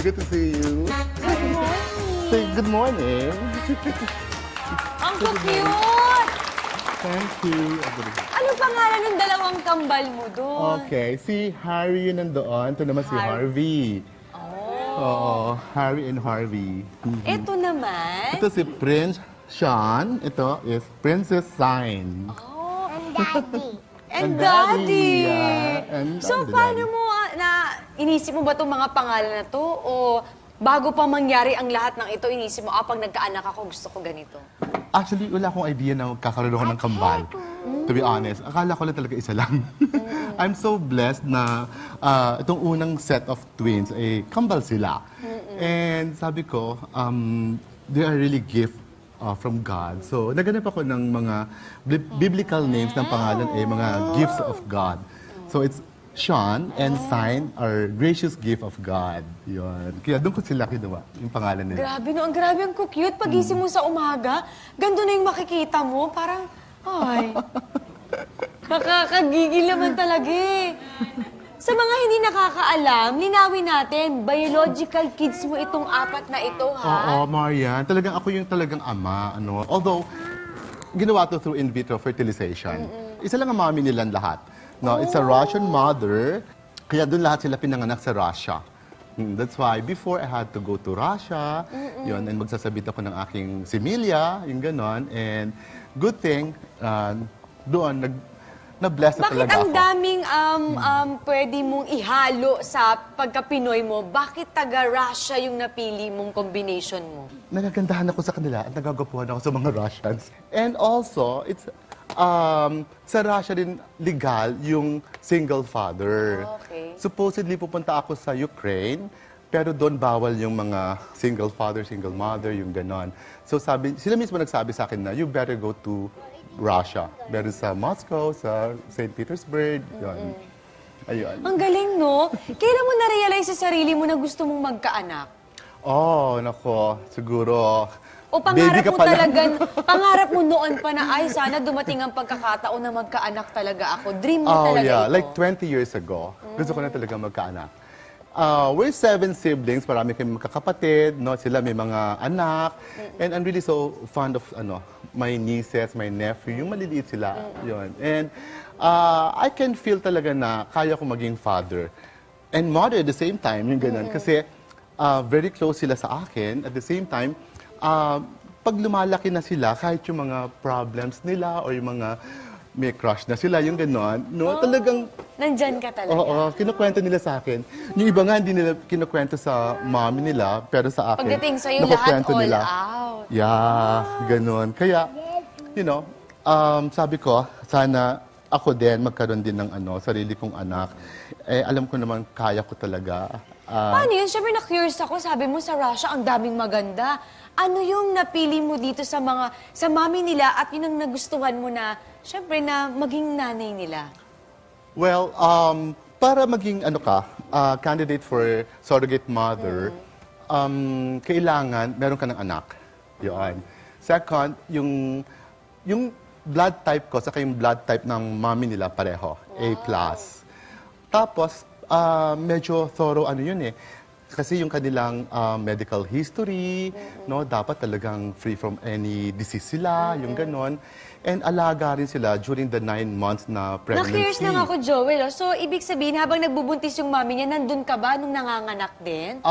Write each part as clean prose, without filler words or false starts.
Good to see you. Good morning. Say good morning. Ang cute! Thank you. Ano pangalan ng dalawang kambal mo doon? Okay, si Harry yun nandoon. Ito naman si Harvey. Oh. Oo, Harry and Harvey. Ito naman. Ito si Prince Sean. Ito is Princess Sign. Oh. And Daddy. And Daddy. Yeah. And So, the paano daddy. mo inisip mo ba itong mga pangalan na to? O bago pa mangyari ang lahat ng ito, inisip mo, pag nagkaanak ako, gusto ko ganito? Actually, wala akong idea na kakaroon ako ng kambal. To be honest, akala ko lang talaga isa lang. I'm so blessed na itong unang set of twins, kambal sila. And sabi ko, they are really gift from God. So, naganap ako ng mga biblical names ng pangalan mga gifts of God. So, it's Sean and Sign are gracious gift of God. Yun. Kaya doon ko sila kinuha, yung pangalan nila. Grabe, no? Ang grabe, ang cute. Pagising mo sa umaga, ganito na yung makikita mo. Parang, ay, nakakagigil naman talaga eh. Sa mga hindi nakakaalam, linawin natin, biological kids mo itong apat na ito, ha? Oo, Marian. Talagang ako yung talagang ama. Although, ginawa to through in vitro fertilization. Isa lang ang mami nilang lahat. No, it's a Russian mother. Kaya doon lahat sila pinanganak sa Russia. That's why before I had to go to Russia, yun, and magsasabit ako ng aking similya, yung ganon. And good thing, doon, na-bless na Bakit talaga ang ako. daming pwede mong ihalo sa pagka-Pinoy mo? Bakit taga-Russia yung napili mong combination mo? Nagagandahan ako sa kanila at nagagapuhan ako sa mga Russians. And also, it's sa Russia din legal yung single father. Okay. Supposedly pupunta ako sa Ukraine, pero doon bawal yung mga single father, single mother, yung ganon. So sila mismo nagsabi sa akin na you better go to Russia. Meron sa Moscow, sa St. Petersburg, yun. Ayun. Ang galing, no? Kailan mo na-realize sa sarili mo na gusto mong magkaanak? Oh, nako, siguro. O Baby pangarap ka mo pa lang. talagang, pangarap mo noon pa na, ay, sana dumating ang pagkakataon na magkaanak talaga ako. Dream mo Oh, talaga yeah. ito. Like 20 years ago, gusto ko na talaga magkaanak. We're 7 siblings, marami kami magkakapatid, no? Sila may mga anak. And I'm really so fond of my nieces, my nephew, yung maliliit sila. Yun. And I can feel talaga na kaya ko maging father. And mother at the same time, yung ganun. Kasi very close sila sa akin. At the same time, pag lumalaki na sila, kahit yung mga problems nila o yung mga may crush na sila, yung gano'n, no? Talagang, Nandyan ka talaga. oo, kinukwento nila sa akin. Yung iba nga, hindi nila kinukwento sa mommy nila, pero sa akin, Pagdating sa'yo, lahat nakukwento all nila. out. Yeah, gano'n. Kaya, sabi ko, sana ako din magkaroon din ng sarili kong anak. Alam ko naman, kaya ko talaga. Paano yun? Siyempre na-curious ako. Sabi mo sa Russia, ang daming maganda. Ano yung napili mo dito sa mami nila at yun ang nagustuhan mo na, siyempre na maging nanay nila? Well, para maging candidate for surrogate mother, kailangan meron ka ng anak. Yun. Second, yung blood type ko saka yung blood type ng mami nila pareho, A+. Tapos, medyo thorough yun eh. Kasi yung kanilang medical history, no, dapat talagang free from any disease sila, yung ganon. And alaga rin sila during the 9 months na pregnancy. Na-curious lang ako, Joel. So, ibig sabihin, habang nagbubuntis yung mami niya, nandun ka ba nung nanganganak din?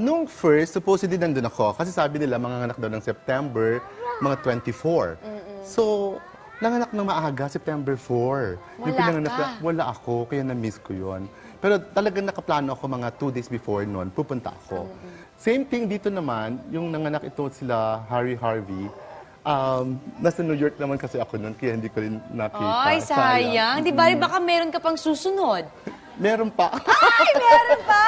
Nung first, supposedly nandun ako. Kasi sabi nila, manganganak daw ng September, mga 24. So, nanganak ng maaga, September 4. Wala pinanganak ka. Wala ako, kaya na-miss ko yun. Pero talagang nakaplano ako mga 2 days before noon, pupunta ako. Same thing dito naman, yung nanganak ito sila, Harvey. Nasa New York naman kasi ako noon, kaya hindi ko rin nakita. Ay, sayang. Di ba, baka meron ka pang susunod. Meron pa. Ay, meron pa!